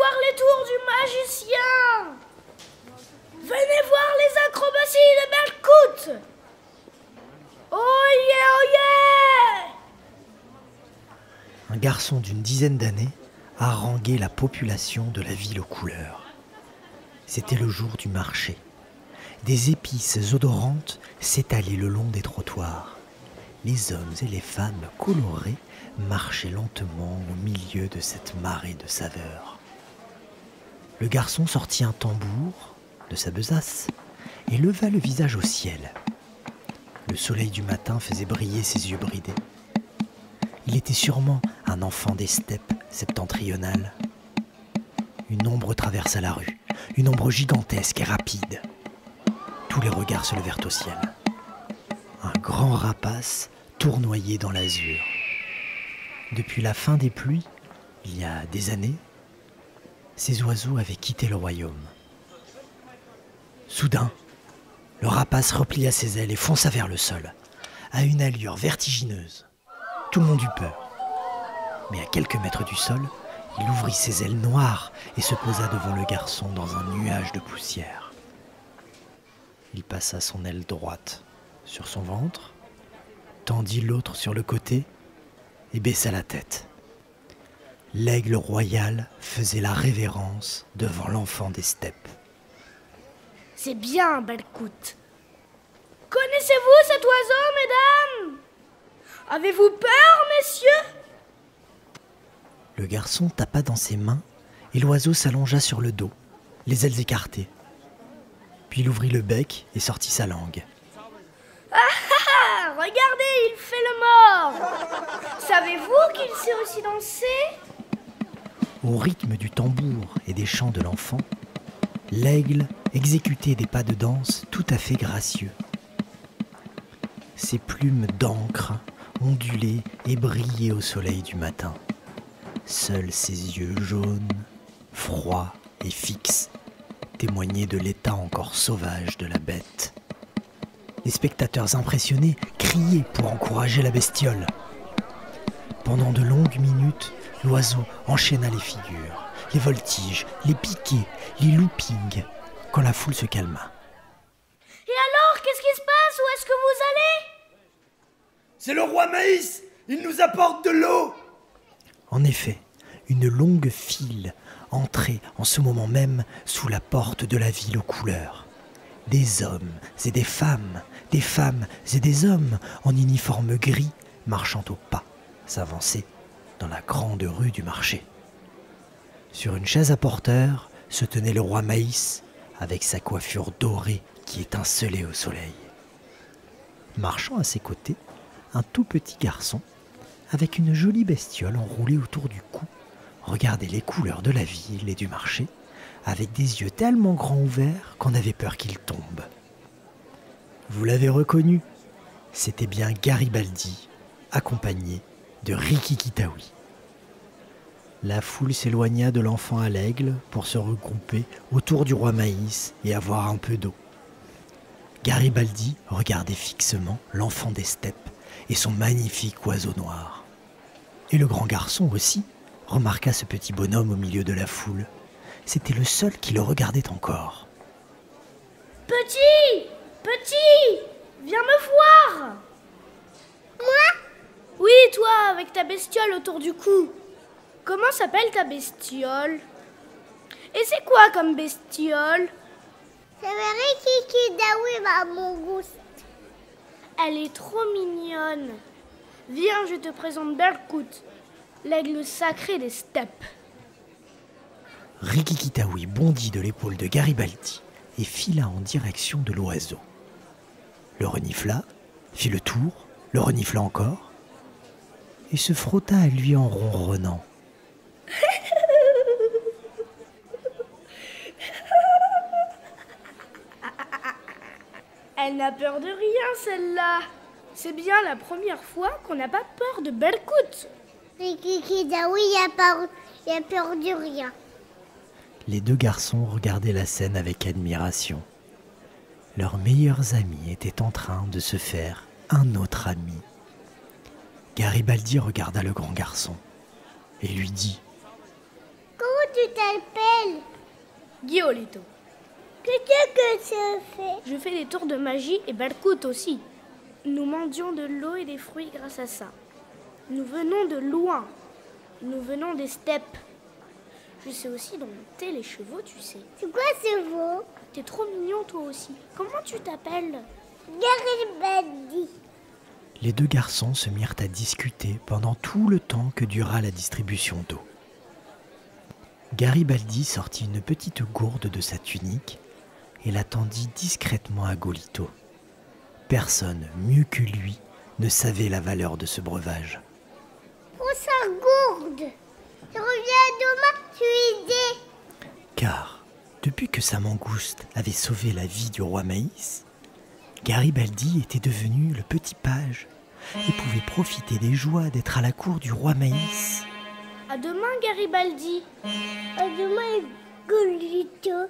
voir les tours du magicien. Venez voir les acrobaties de Belcout. Oh yeah, oh yeah! Un garçon d'une dizaine d'années haranguait la population de la ville aux couleurs. C'était le jour du marché. Des épices odorantes s'étalaient le long des trottoirs. Les hommes et les femmes colorés marchaient lentement au milieu de cette marée de saveurs. Le garçon sortit un tambour de sa besace et leva le visage au ciel. Le soleil du matin faisait briller ses yeux bridés. Il était sûrement un enfant des steppes septentrionales. Une ombre traversa la rue, une ombre gigantesque et rapide. Tous les regards se levèrent au ciel. Un grand rapace tournoyait dans l'azur. Depuis la fin des pluies, il y a des années, ces oiseaux avaient quitté le royaume. Soudain, le rapace replia ses ailes et fonça vers le sol, à une allure vertigineuse. Tout le monde eut peur. Mais à quelques mètres du sol, il ouvrit ses ailes noires et se posa devant le garçon dans un nuage de poussière. Il passa son aile droite sur son ventre, tendit l'autre sur le côté et baissa la tête. L'aigle royal faisait la révérence devant l'enfant des steppes. C'est bien, Belcout. Connaissez-vous cet oiseau, mesdames? Avez-vous peur, messieurs? Le garçon tapa dans ses mains et l'oiseau s'allongea sur le dos, les ailes écartées. Puis il ouvrit le bec et sortit sa langue. Ah, regardez, il fait le mort. Savez-vous qu'il sait aussi danser? Au rythme du tambour et des chants de l'enfant, l'aigle exécutait des pas de danse tout à fait gracieux. Ses plumes d'encre ondulaient et brillaient au soleil du matin. Seuls ses yeux jaunes, froids et fixes témoignaient de l'état encore sauvage de la bête. Les spectateurs impressionnés criaient pour encourager la bestiole. Pendant de longues minutes, l'oiseau enchaîna les figures, les voltiges, les piquets, les loopings, quand la foule se calma. Et alors, qu'est-ce qui se passe? Où est-ce que vous allez? C'est le roi Maïs! Il nous apporte de l'eau! En effet, une longue file entrait en ce moment même sous la porte de la ville aux couleurs. Des hommes et des femmes et des hommes en uniforme gris marchant au pas s'avançaient dans la grande rue du marché. Sur une chaise à porteur se tenait le roi Maïs avec sa coiffure dorée qui étincelait au soleil. Marchant à ses côtés, un tout petit garçon avec une jolie bestiole enroulée autour du cou regardait les couleurs de la ville et du marché avec des yeux tellement grands ouverts qu'on avait peur qu'il tombe. Vous l'avez reconnu, c'était bien Garibaldi, accompagné de Rikiki-Taoui. La foule s'éloigna de l'enfant à l'aigle pour se regrouper autour du roi Maïs et avoir un peu d'eau. Garibaldi regardait fixement l'enfant des steppes et son magnifique oiseau noir. Et le grand garçon aussi remarqua ce petit bonhomme au milieu de la foule. C'était le seul qui le regardait encore. « Petit! Petit! Viens me voir! » « Oui, toi, avec ta bestiole autour du cou. Comment s'appelle ta bestiole? Et c'est quoi comme bestiole? » C'est Rikiki-Taoui, ma mangouste. Elle est trop mignonne. Viens, je te présente Belcout, l'aigle sacré des steppes. Rikiki-Taoui bondit de l'épaule de Garibaldi et fila en direction de l'oiseau. Le renifla, fit le tour, le renifla encore, et se frotta à lui en ronronnant. Elle n'a peur de rien, celle-là. C'est bien la première fois qu'on n'a pas peur de Belcout. Rikiki-Taoui, il a peur de rien. Les deux garçons regardaient la scène avec admiration. Leurs meilleurs amis étaient en train de se faire un autre ami. Garibaldi regarda le grand garçon et lui dit: Comment tu t'appelles? Giolito. Qu'est-ce que tu fais? Je fais des tours de magie et Belcout aussi. Nous mendions de l'eau et des fruits grâce à ça. Nous venons de loin. Nous venons des steppes. Je sais aussi dompter les chevaux, tu sais. C'est quoi ce veau? T'es trop mignon toi aussi. Comment tu t'appelles? Garibaldi. Les deux garçons se mirent à discuter pendant tout le temps que dura la distribution d'eau. Garibaldi sortit une petite gourde de sa tunique et la tendit discrètement à Golito. Personne, mieux que lui, ne savait la valeur de ce breuvage. Prends sa gourde. Je reviens demain, tu aider. Car, depuis que sa mangouste avait sauvé la vie du roi Maïs, Garibaldi était devenu le petit page et pouvait profiter des joies d'être à la cour du roi Maïs. À demain, Garibaldi. À demain, Golito.